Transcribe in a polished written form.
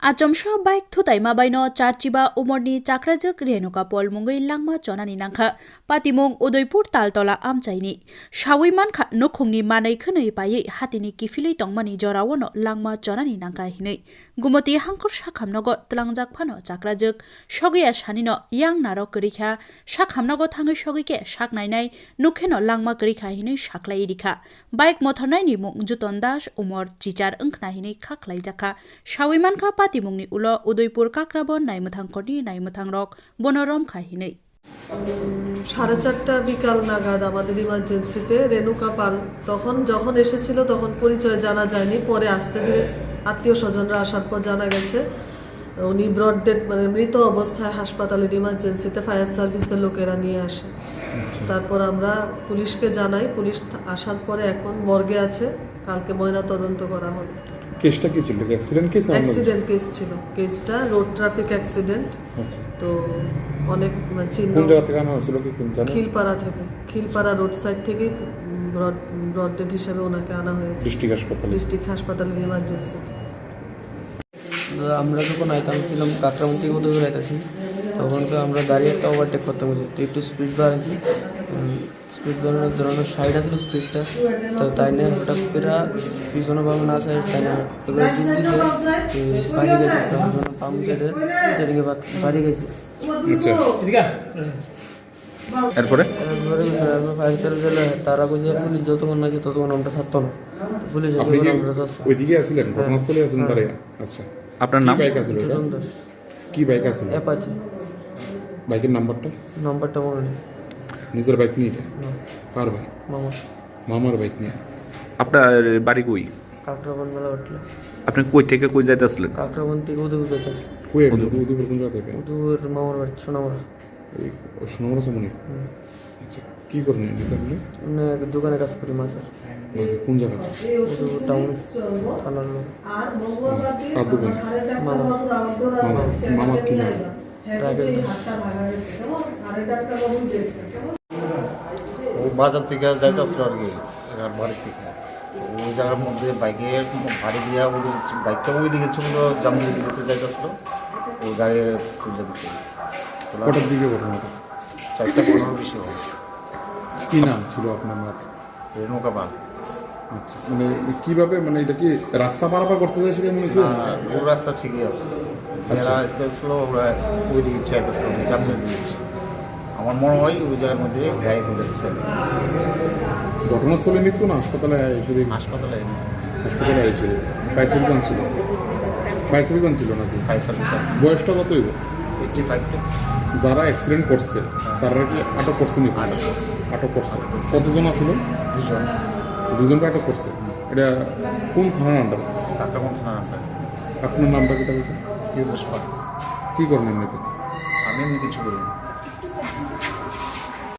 Achomsha bike thutai mabaino charchiba umorni chakrajak renuka pol mungai langma chonani nangkha patimung Udaipur taltola amchaini shawiman kha nokhungni manai khwnai pai hatini kifilei tongmani jorawono langma chonani nangkha hinai gumoti hangkur sakhamnogo tlangjak phano chakrajak sogiya sanino yang naro krikha sakhamnogo thangai sogike saknainai nukheno langma krikha hinai saklai rikha bike mothornaini mung juton das umor chichar ongkhna hinai khaklai jakha shawiman kha timungni ulo Udaipur Kakraban নাইমথাংকনি নাইমথাংরক বনরম খাহিনেই 4:30 বিকাল নাগাদ আমাদের ইমার্জেন্সিতে রেনুকা পাল যখন এসেছিল তখন পরিচয় জানা যায়নি, পরে আস্তে ধীরে আত্মীয় স্বজনরা আসার পর জানা গেছে উনি ব্রড ডেড মানে মৃত অবস্থায় হাসপাতালের ইমার্জেন্সিতে ফায়ার সার্ভিসের লোকেরা নিয়ে আসে। তারপর আমরা পুলিশকে জানাই, পুলিশ আসার পরে এখন মর্গে আছে, কালকে ময়না তদন্ত করা হবে। কেসটা কি ছিল? অ্যাক্সিডেন্ট কেস না? অ্যাক্সিডেন্ট কেস ছিল, কেসটা রোড ট্রাফিক অ্যাক্সিডেন্ট। আচ্ছা, তো অনেক চিহ্ন কোন জায়গা থেকে আনা হয়েছিল কি কোন জায়গা? খিলপাড়া থেকে, খিলপাড়া রোড সাইড থেকে ব্রড ডেড হিসেবে ওনাকে আনা হয়েছে ডিস্ট্রিক্ট হাসপাতালের ইমার্জেন্সিতে। আমরা যখন আইতাম কাকরাবন থেকে উদয়পুর আইতাছি তখন তো আমরা গাড়ি একটা ওভারটেক করতে হয়েছে, তো একটু স্পিড বাড়াইছি, স্পিড বাড়ানোর ধরনের সাইড আসলে স্পিডটা, তো তাই নিয়ে হঠাৎ করে পিছনে পাবো না সাইড তাই না এবার দিন দিতে বাড়ি গেছে, পাম্প সাইডের সেদিকে বাড়ি গেছে। এরপরে ফায়ার সার্ভিস তারা বুঝে পুলিশ যতক্ষণ আছে ততক্ষণ আমরা ছাড়তো না, পুলিশ ওইদিকে আসছিলেন, ঘটনাস্থলে আছেন তারা? আচ্ছা, আপনার নাম? বাইক আছিল এটা? কি বাইক আছিল? অ্যাপাচি। বাইকের নাম্বারটা মনে নেই। নিজের বাইক নিয়ে? কার ভাই? মামার বাইক নিয়ে। আপনার বাড়ি কই? কাকরাবন মেলা উঠলো। আপনি কই থেকে কই যাইতে আসলেন? কাকরাবন থেকে উদয়পুর যাইতে আসলেন। কই উদয়পুর কোন জায়গা থেকে? উদয়পুর মামার বাড়ি সোনামুড়া। ওই সোনামুড়া সামনে? আচ্ছা, কি করেন এটা আপনি? দোকানে কাজ করি মাছের। কোন জায়গাতে? উদয়পুর টাউন থানার লোক। কার দোকান? মামার কি নাম? ও বাজার থেকে যাইতে আসলো আর কি, এবার বাড়ির থেকে ওই জায়গার মধ্যে বাইকে ভারী দিয়া ওই বাইকটা ওই দিকে ছিল, জামগুলি দিকে যাইতে আসলো, ওই গাড়ি তুলে দিচ্ছে। কটার দিকে ঘটনাটা? 4:15 বেশি হবে। কি নাম ছিল আপনার মার? রেনুকা পাল। আচ্ছা, মানে কিভাবে, মানে এটা কি রাস্তা পারাপার করতে যাচ্ছিল মনে হচ্ছে? ও রাস্তা ঠিকই আছে, যারা আসতে আসলো ওরা ওই দিকে চাইতেছিল, জামগুলি দিয়েছে। আমার মনে হয় ওই জায়গার মধ্যে গাড়ি তুলে দিচ্ছে। ঘটনাস্থলে মৃত্যু না হাসপাতালে এসে? হাসপাতালে এসে ফায়ার সার্ভিস ছিল? ফায়ার সার্ভিস ছিল নাকি? Fire service. বয়সটা কত হইব? 85। যারা অ্যাক্সিডেন্ট করছে তারা কি আটক করছে নাকি? আটক করছে। কতজন আছিল? দুজনকে আটক করছে। এটা কোন থানার আন্ডারে? কাকরাবন থানার আন্ডারে। আপনার নামটা কি? বলছেন ইউদুস পাল। কি করেন এমনিতে? আমি এমনি কিছু করি না।